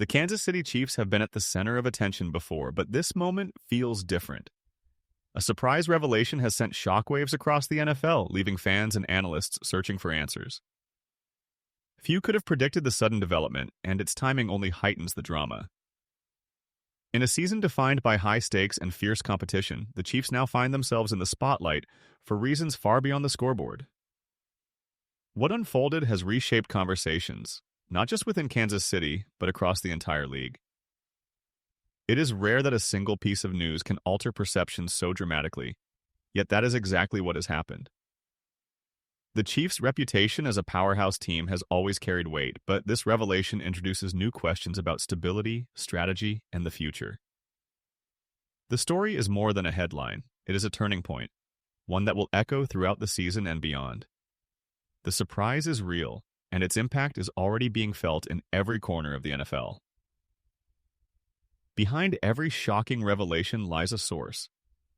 The Kansas City Chiefs have been at the center of attention before, but this moment feels different. A surprise revelation has sent shockwaves across the NFL, leaving fans and analysts searching for answers. Few could have predicted the sudden development, and its timing only heightens the drama. In a season defined by high stakes and fierce competition, the Chiefs now find themselves in the spotlight for reasons far beyond the scoreboard. What unfolded has reshaped conversations, not just within Kansas City, but across the entire league. It is rare that a single piece of news can alter perceptions so dramatically, yet that is exactly what has happened. The Chiefs' reputation as a powerhouse team has always carried weight, but this revelation introduces new questions about stability, strategy, and the future. The story is more than a headline. It is a turning point, one that will echo throughout the season and beyond. The surprise is real, and its impact is already being felt in every corner of the NFL. Behind every shocking revelation lies a source,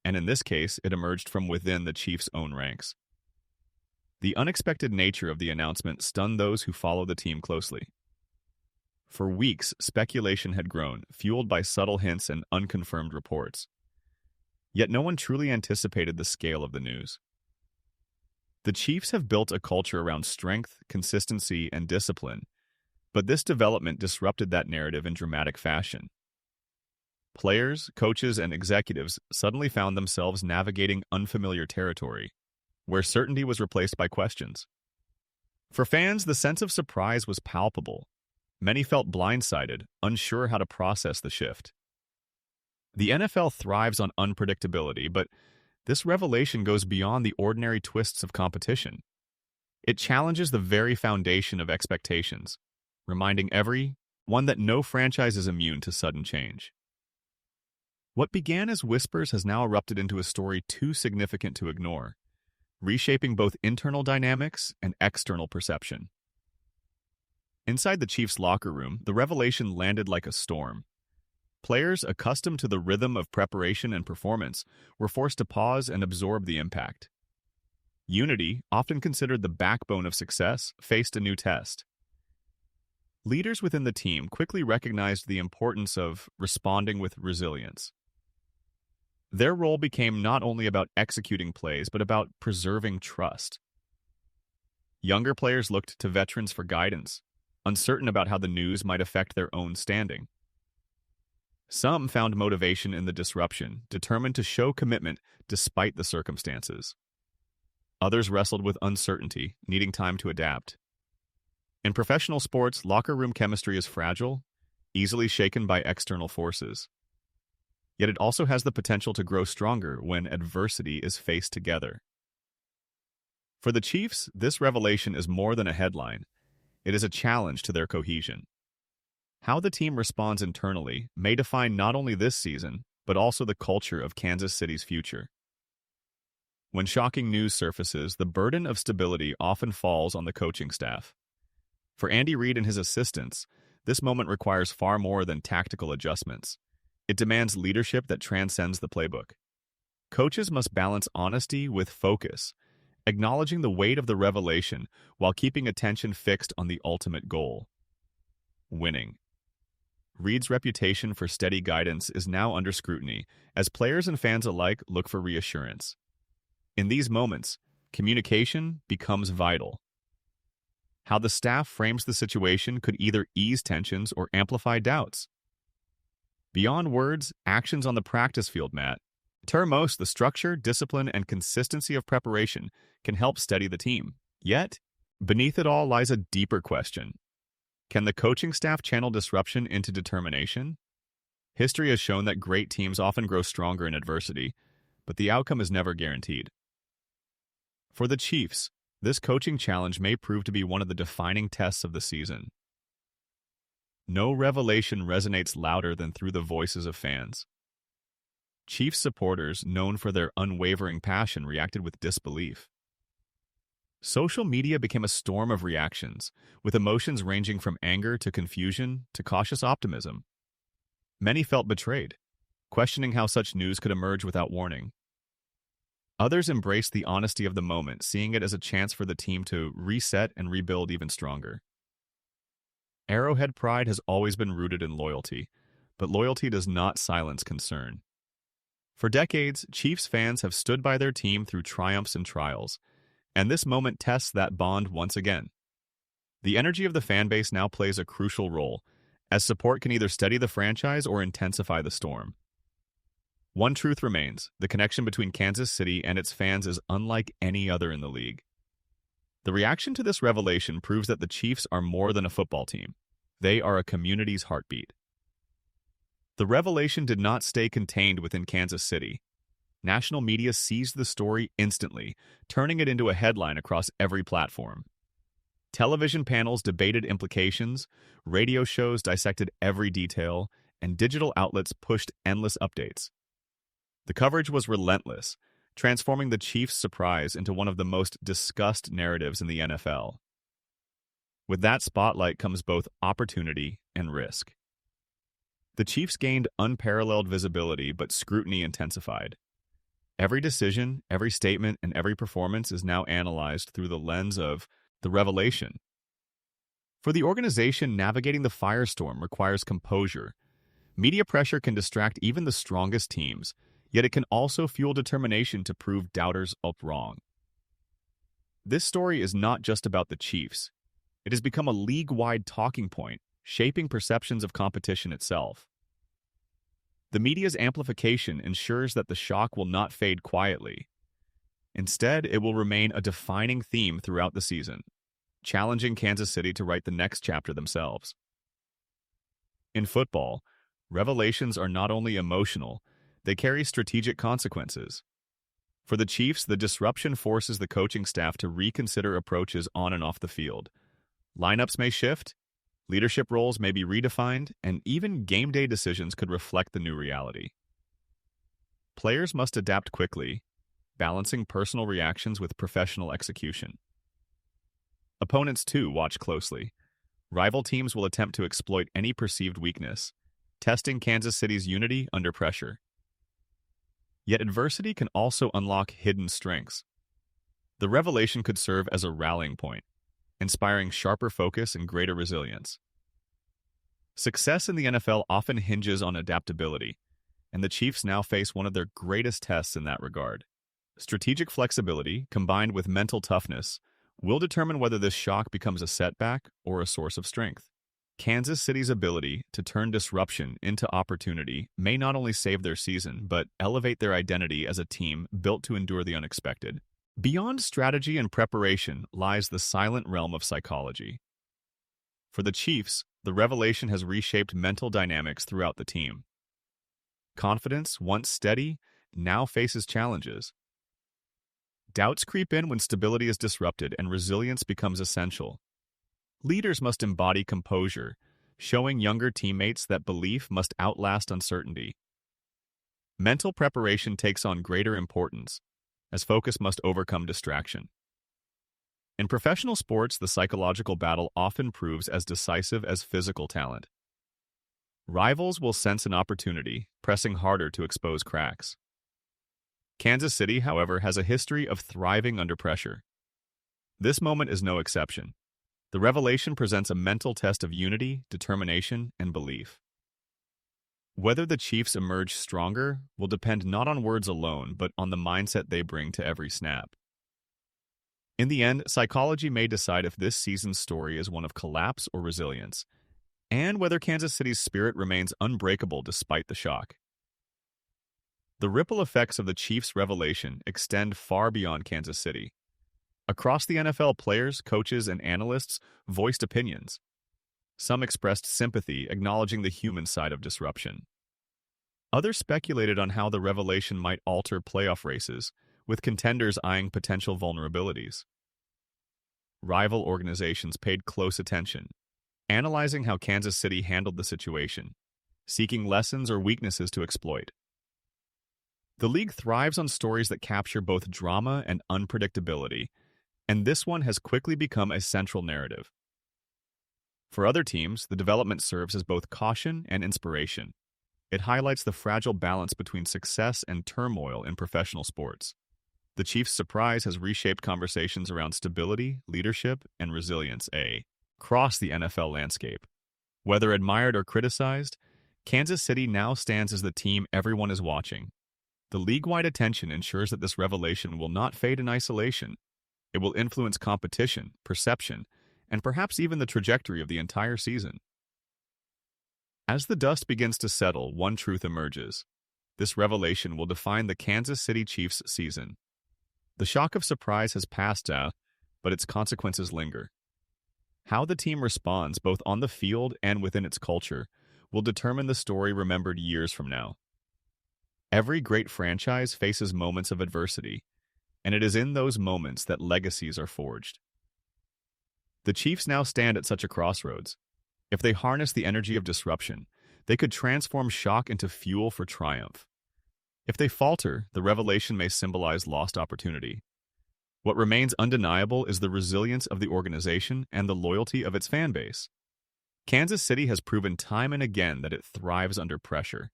and in this case, it emerged from within the Chiefs' own ranks. The unexpected nature of the announcement stunned those who follow the team closely. For weeks, speculation had grown, fueled by subtle hints and unconfirmed reports. Yet no one truly anticipated the scale of the news. The Chiefs have built a culture around strength, consistency, and discipline, but this development disrupted that narrative in dramatic fashion. Players, coaches, and executives suddenly found themselves navigating unfamiliar territory, where certainty was replaced by questions. For fans, the sense of surprise was palpable. Many felt blindsided, unsure how to process the shift. The NFL thrives on unpredictability, but this revelation goes beyond the ordinary twists of competition. It challenges the very foundation of expectations, reminding everyone that no franchise is immune to sudden change. What began as whispers has now erupted into a story too significant to ignore, reshaping both internal dynamics and external perception. Inside the Chiefs' locker room, the revelation landed like a storm. Players, accustomed to the rhythm of preparation and performance, were forced to pause and absorb the impact. Unity, often considered the backbone of success, faced a new test. Leaders within the team quickly recognized the importance of responding with resilience. Their role became not only about executing plays, but about preserving trust. Younger players looked to veterans for guidance, uncertain about how the news might affect their own standing. Some found motivation in the disruption, determined to show commitment despite the circumstances. Others wrestled with uncertainty, needing time to adapt. In professional sports, locker room chemistry is fragile, easily shaken by external forces. Yet it also has the potential to grow stronger when adversity is faced together. For the Chiefs, this revelation is more than a headline. It is a challenge to their cohesion. How the team responds internally may define not only this season, but also the culture of Kansas City's future. When shocking news surfaces, the burden of stability often falls on the coaching staff. For Andy Reid and his assistants, this moment requires far more than tactical adjustments. It demands leadership that transcends the playbook. Coaches must balance honesty with focus, acknowledging the weight of the revelation while keeping attention fixed on the ultimate goal: winning. Reid's reputation for steady guidance is now under scrutiny as players and fans alike look for reassurance. In these moments, communication becomes vital. How the staff frames the situation could either ease tensions or amplify doubts. Beyond words, actions on the practice field, Matt. Most, the structure, discipline, and consistency of preparation can help steady the team. Yet, beneath it all lies a deeper question. Can the coaching staff channel disruption into determination? History has shown that great teams often grow stronger in adversity, but the outcome is never guaranteed. For the Chiefs, this coaching challenge may prove to be one of the defining tests of the season. No revelation resonates louder than through the voices of fans. Chiefs supporters, known for their unwavering passion, reacted with disbelief. Social media became a storm of reactions, with emotions ranging from anger to confusion to cautious optimism. Many felt betrayed, questioning how such news could emerge without warning. Others embraced the honesty of the moment, seeing it as a chance for the team to reset and rebuild even stronger. Arrowhead pride has always been rooted in loyalty, but loyalty does not silence concern. For decades, Chiefs fans have stood by their team through triumphs and trials, and this moment tests that bond once again. The energy of the fan base now plays a crucial role, as support can either steady the franchise or intensify the storm. One truth remains: the connection between Kansas City and its fans is unlike any other in the league. The reaction to this revelation proves that the Chiefs are more than a football team. They are a community's heartbeat. The revelation did not stay contained within Kansas City. National media seized the story instantly, turning it into a headline across every platform. Television panels debated implications, radio shows dissected every detail, and digital outlets pushed endless updates. The coverage was relentless, transforming the Chiefs' surprise into one of the most discussed narratives in the NFL. With that spotlight comes both opportunity and risk. The Chiefs gained unparalleled visibility, but scrutiny intensified. Every decision, every statement, and every performance is now analyzed through the lens of the revelation. For the organization, navigating the firestorm requires composure. Media pressure can distract even the strongest teams, yet it can also fuel determination to prove doubters wrong. This story is not just about the Chiefs. It has become a league-wide talking point, shaping perceptions of competition itself. The media's amplification ensures that the shock will not fade quietly. Instead, it will remain a defining theme throughout the season, challenging Kansas City to write the next chapter themselves. In football, revelations are not only emotional, they carry strategic consequences. For the Chiefs, the disruption forces the coaching staff to reconsider approaches on and off the field. Lineups may shift, leadership roles may be redefined, and even game day decisions could reflect the new reality. Players must adapt quickly, balancing personal reactions with professional execution. Opponents, too, watch closely. Rival teams will attempt to exploit any perceived weakness, testing Kansas City's unity under pressure. Yet adversity can also unlock hidden strengths. The revelation could serve as a rallying point, inspiring sharper focus and greater resilience. Success in the NFL often hinges on adaptability, and the Chiefs now face one of their greatest tests in that regard. Strategic flexibility, combined with mental toughness, will determine whether this shock becomes a setback or a source of strength. Kansas City's ability to turn disruption into opportunity may not only save their season, but elevate their identity as a team built to endure the unexpected. Beyond strategy and preparation lies the silent realm of psychology. For the Chiefs, the revelation has reshaped mental dynamics throughout the team. Confidence, once steady, now faces challenges. Doubts creep in when stability is disrupted and resilience becomes essential. Leaders must embody composure, showing younger teammates that belief must outlast uncertainty. Mental preparation takes on greater importance, as focus must overcome distraction. In professional sports, the psychological battle often proves as decisive as physical talent. Rivals will sense an opportunity, pressing harder to expose cracks. Kansas City, however, has a history of thriving under pressure. This moment is no exception. The revelation presents a mental test of unity, determination, and belief. Whether the Chiefs emerge stronger will depend not on words alone, but on the mindset they bring to every snap. In the end, psychology may decide if this season's story is one of collapse or resilience, and whether Kansas City's spirit remains unbreakable despite the shock. The ripple effects of the Chiefs' revelation extend far beyond Kansas City. Across the NFL, players, coaches, and analysts voiced opinions. Some expressed sympathy, acknowledging the human side of disruption. Others speculated on how the revelation might alter playoff races, with contenders eyeing potential vulnerabilities. Rival organizations paid close attention, analyzing how Kansas City handled the situation, seeking lessons or weaknesses to exploit. The league thrives on stories that capture both drama and unpredictability, and this one has quickly become a central narrative. For other teams, the development serves as both caution and inspiration. It highlights the fragile balance between success and turmoil in professional sports. The Chiefs' surprise has reshaped conversations around stability, leadership, and resilience across the NFL landscape. Whether admired or criticized, Kansas City now stands as the team everyone is watching. The league-wide attention ensures that this revelation will not fade in isolation. It will influence competition, perception, and perhaps even the trajectory of the entire season. As the dust begins to settle, one truth emerges. This revelation will define the Kansas City Chiefs season. The shock of surprise has passed now, but its consequences linger. How the team responds, both on the field and within its culture, will determine the story remembered years from now. Every great franchise faces moments of adversity, and it is in those moments that legacies are forged. The Chiefs now stand at such a crossroads. If they harness the energy of disruption, they could transform shock into fuel for triumph. If they falter, the revelation may symbolize lost opportunity. What remains undeniable is the resilience of the organization and the loyalty of its fan base. Kansas City has proven time and again that it thrives under pressure.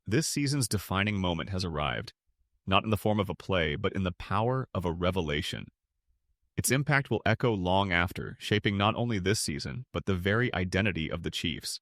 This season's defining moment has arrived, not in the form of a play, but in the power of a revelation. Its impact will echo long after, shaping not only this season, but the very identity of the Chiefs.